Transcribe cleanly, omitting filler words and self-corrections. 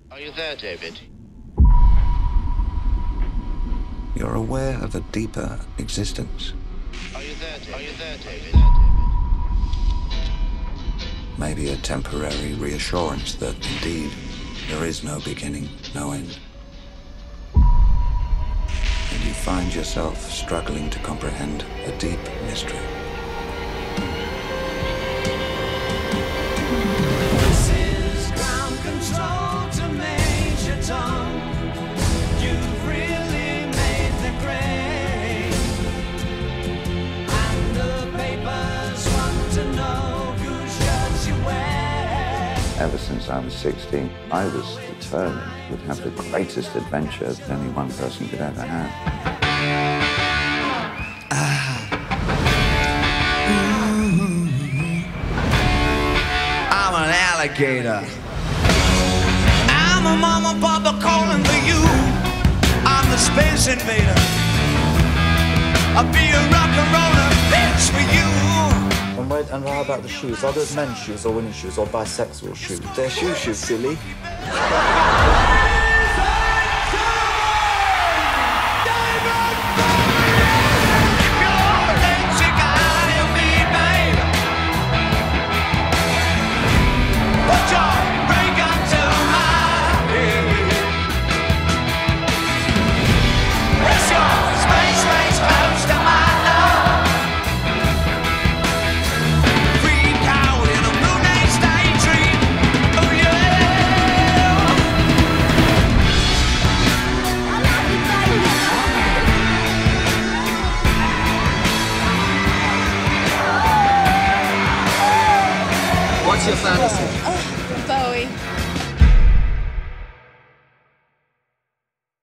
Are you there, David? You're aware of a deeper existence. Are you there, David? Are you there, David? Maybe a temporary reassurance that, indeed, there is no beginning, no end. And you find yourself struggling to comprehend a deep mystery. This is ground control to Major Tom. You've really made the grade. And the papers want to know whose shirts you wear. Ever since I was 16, I was determined we'd have the greatest adventure that only one person could ever have. I'm an alligator. I'm a mama papa calling for you. I'm the space invader. I'll be a rock and roller bitch for you. And how about the shoes? Are those men's shoes or women's shoes or bisexual shoes? They're shoes, silly. What's your fantasy? Bowie.